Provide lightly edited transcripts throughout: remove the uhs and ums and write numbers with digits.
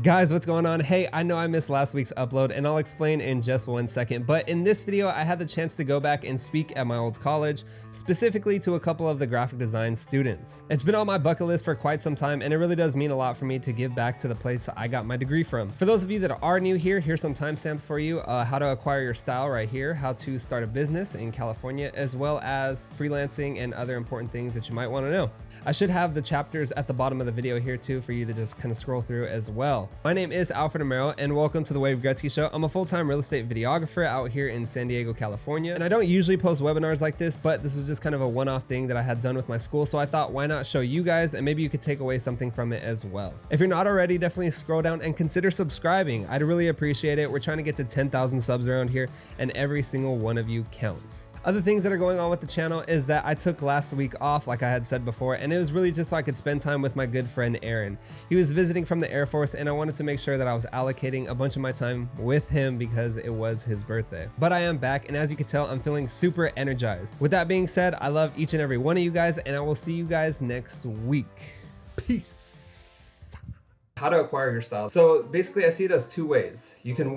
Guys, what's going on? Hey, I know I missed last week's upload and I'll explain in just 1 second, but in this video, I had the chance to go back and speak at my old college, specifically to a couple of the graphic design students. It's been on my bucket list for quite some time and it really does mean a lot for me to give back to the place I got my degree from. For those of you that are new here, here's some timestamps for you, how to acquire your style right here, how to start a business in California, as well as freelancing and other important things that you might want to know. I should have the chapters at the bottom of the video here too for you to just kind of scroll through as well. My name is Alfred Amaro and welcome to the Wade Gretzky Show. I'm a full-time real estate videographer out here in San Diego, California. And I don't usually post webinars like this, but this was just kind of a one-off thing that I had done with my school. So I thought, why not show you guys and maybe you could take away something from it as well. If you're not already, definitely scroll down and consider subscribing. I'd really appreciate it. We're trying to get to 10,000 subs around here and every single one of you counts. Other things that are going on with the channel is that I took last week off, like I had said before, and it was really just so I could spend time with my good friend Aaron. He was visiting from the Air Force and I wanted to make sure that I was allocating a bunch of my time with him because it was his birthday. But I am back, and as you can tell, I'm feeling super energized. With that being said, I love each and every one of you guys and I will see you guys next week. Peace. How to acquire your style. So basically I see it as two ways. You can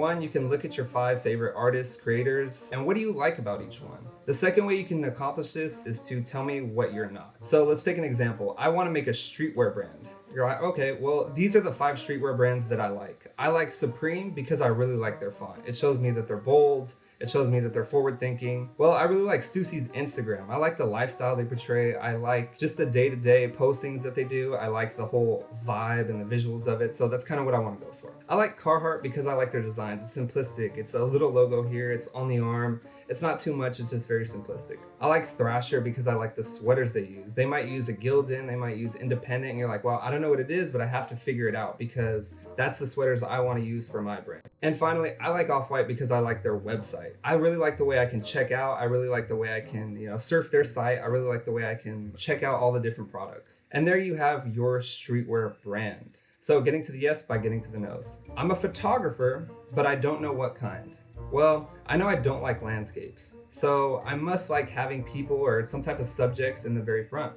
look at your 5 favorite artists, creators, and what do you like about each one? The second way you can accomplish this is to tell me what you're not. So let's take an example. I want to make a streetwear brand. You're like, okay, well, these are the 5 streetwear brands that I like. I like Supreme because I really like their font. It shows me that they're bold. It shows me that they're forward thinking. Well, I really like Stussy's Instagram. I like the lifestyle they portray. I like just the day-to-day postings that they do. I like the whole vibe and the visuals of it. So that's kind of what I want to go for. I like Carhartt because I like their designs. It's simplistic. It's a little logo here. It's on the arm. It's not too much. It's just very simplistic. I like Thrasher because I like the sweaters they use. They might use a Gildan. They might use Independent. And you're like, well, I don't know what it is, but I have to figure it out because that's the sweaters I want to use for my brand. And finally, I like Off-White because I like their website. I really like the way I can check out. I really like the way I can, surf their site. I really like the way I can check out all the different products. And there you have your streetwear brand. So getting to the yes by getting to the no's. I'm a photographer, but I don't know what kind. Well, I know I don't like landscapes. So I must like having people or some type of subjects in the very front.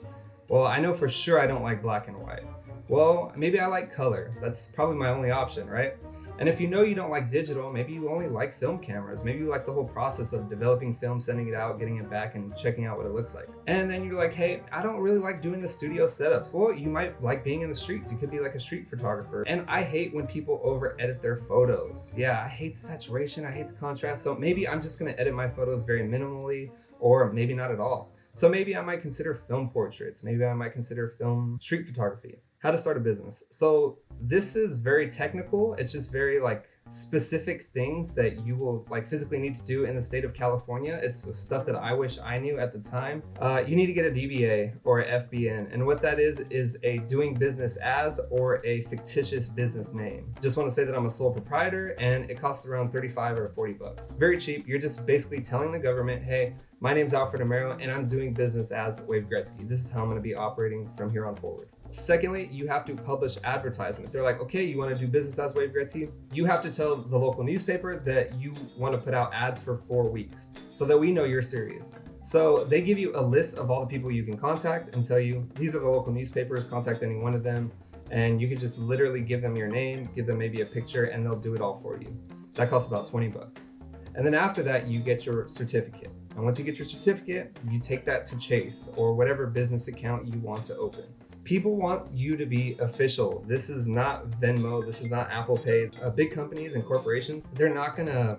Well, I know for sure I don't like black and white. Well, maybe I like color. That's probably my only option, right? And if you know you don't like digital, maybe you only like film cameras. Maybe you like the whole process of developing film, sending it out, getting it back, and checking out what it looks like. And then you're like, hey, I don't really like doing the studio setups. Well, you might like being in the streets. You could be like a street photographer. And I hate when people over edit their photos. Yeah, I hate the saturation. I hate the contrast. So maybe I'm just gonna edit my photos very minimally, or maybe not at all. So maybe I might consider film portraits. Maybe I might consider film street photography. How to start a business. So this is very technical. It's just very like specific things that you will like physically need to do in the state of California. It's stuff that I wish I knew at the time. You need to get a DBA or a FBN. And what that is a doing business as or a fictitious business name. Just want to say that I'm a sole proprietor and it costs around 35 or 40 bucks. Very cheap. You're just basically telling the government, hey, my name's Alfred Amaro and I'm doing business as Wade Gretzky. This is how I'm going to be operating from here on forward. Secondly, you have to publish advertisement. They're like, okay, you want to do business as Wade Gretzky? You have to tell the local newspaper that you want to put out ads for 4 weeks so that we know you're serious. So they give you a list of all the people you can contact and tell you, these are the local newspapers, contact any one of them. And you can just literally give them your name, give them maybe a picture, and they'll do it all for you. That costs about 20 bucks. And then after that, you get your certificate. And once you get your certificate, you take that to Chase or whatever business account you want to open. People want you to be official. This is not Venmo. This is not Apple Pay. Big companies and corporations, they're not gonna,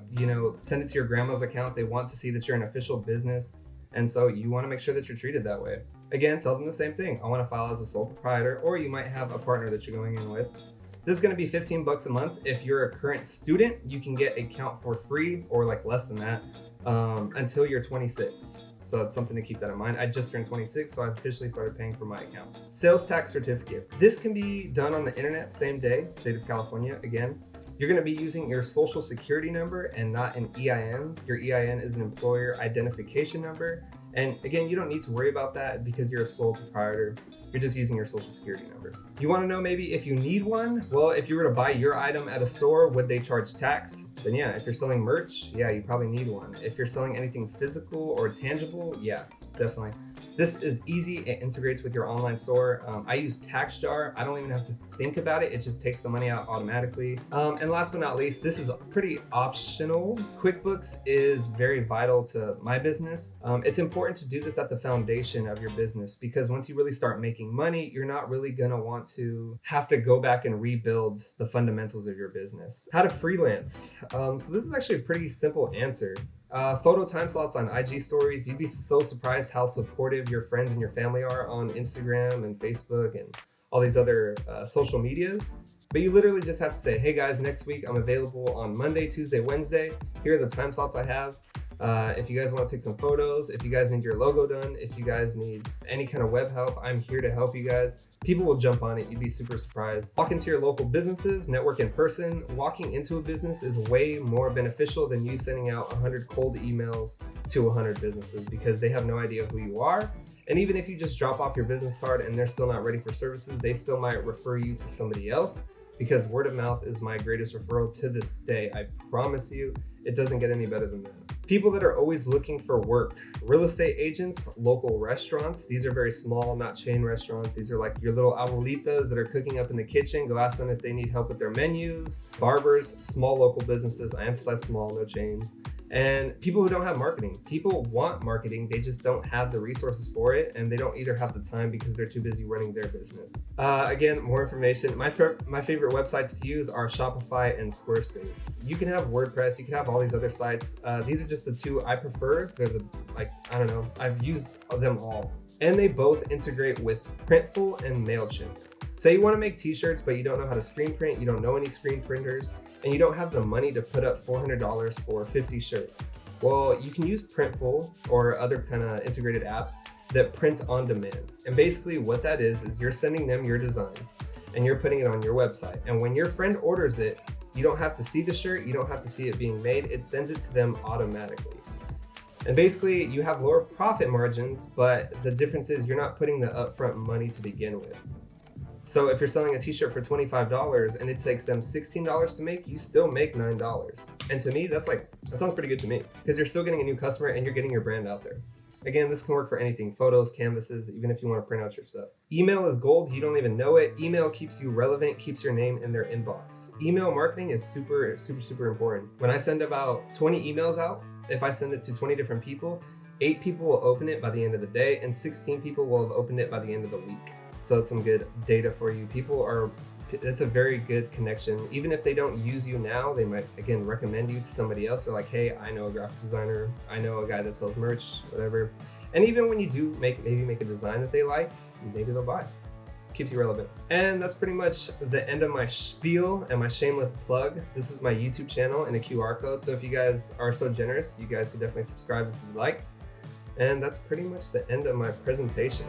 send it to your grandma's account. They want to see that you're an official business. And so you want to make sure that you're treated that way. Again, tell them the same thing. I want to file as a sole proprietor, or you might have a partner that you're going in with. This is going to be 15 bucks a month. If you're a current student, you can get an account for free or like less than that until you're 26. So that's something to keep that in mind. I just turned 26, so I officially started paying for my account. Sales tax certificate. This can be done on the internet same day, state of California. Again, you're going to be using your social security number and not an EIN. Your EIN is an employer identification number. And again, you don't need to worry about that because you're a sole proprietor. You're just using your social security number. You want to know maybe if you need one? Well, if you were to buy your item at a store, would they charge tax? Then yeah, if you're selling merch, yeah, you probably need one. If you're selling anything physical or tangible, yeah, definitely. This is easy, it integrates with your online store. I use TaxJar. I don't even have to think about it. It just takes the money out automatically. And last but not least, this is pretty optional. QuickBooks is very vital to my business. It's important to do this at the foundation of your business, because once you really start making money, you're not really gonna want to have to go back and rebuild the fundamentals of your business. How to freelance. So this is actually a pretty simple answer. Photo time slots on IG stories. You'd be so surprised how supportive your friends and your family are on Instagram and Facebook and all these other social medias. But you literally just have to say, hey guys, next week I'm available on Monday, Tuesday, Wednesday. Here are the time slots I have. If you guys want to take some photos, if you guys need your logo done, if you guys need any kind of web help, I'm here to help you guys. People will jump on it. You'd be super surprised. Walk into your local businesses, network in person. Walking into a business is way more beneficial than you sending out 100 cold emails to 100 businesses, because they have no idea who you are. And even if you just drop off your business card and they're still not ready for services, they still might refer you to somebody else, because word of mouth is my greatest referral to this day. I promise you, it doesn't get any better than that. People that are always looking for work. Real estate agents, local restaurants. These are very small, not chain restaurants. These are like your little abuelitas that are cooking up in the kitchen. Go ask them if they need help with their menus. Barbers, small local businesses. I emphasize small, no chains. And people who don't have marketing. People want marketing, they just don't have the resources for it, and they don't either have the time because they're too busy running their business. Again, more information. My favorite websites to use are Shopify and Squarespace. You can have WordPress, you can have all these other sites. These are just the two I prefer. They're I've used them all. And they both integrate with Printful and MailChimp. Say you want to make t-shirts, but you don't know how to screen print, you don't know any screen printers, and you don't have the money to put up $400 for 50 shirts. Well, you can use Printful or other kind of integrated apps that print on demand. And basically what that is you're sending them your design and you're putting it on your website. And when your friend orders it, you don't have to see the shirt, you don't have to see it being made, it sends it to them automatically. And basically you have lower profit margins, but the difference is you're not putting the upfront money to begin with. So if you're selling a t-shirt for $25 and it takes them $16 to make, you still make $9. And to me, that sounds pretty good to me, because you're still getting a new customer and you're getting your brand out there. Again, this can work for anything, photos, canvases, even if you want to print out your stuff. Email is gold, you don't even know it. Email keeps you relevant, keeps your name in their inbox. Email marketing is super, super, super important. When I send about 20 emails out, if I send it to 20 different people, 8 people will open it by the end of the day and 16 people will have opened it by the end of the week. So it's some good data for you. It's a very good connection. Even if they don't use you now, they might, again, recommend you to somebody else. They're like, hey, I know a graphic designer. I know a guy that sells merch, whatever. And even when you do maybe make a design that they like, maybe they'll buy. Keeps you relevant. And that's pretty much the end of my spiel and my shameless plug. This is my YouTube channel and a QR code. So if you guys are so generous, you guys could definitely subscribe if you'd like. And that's pretty much the end of my presentation.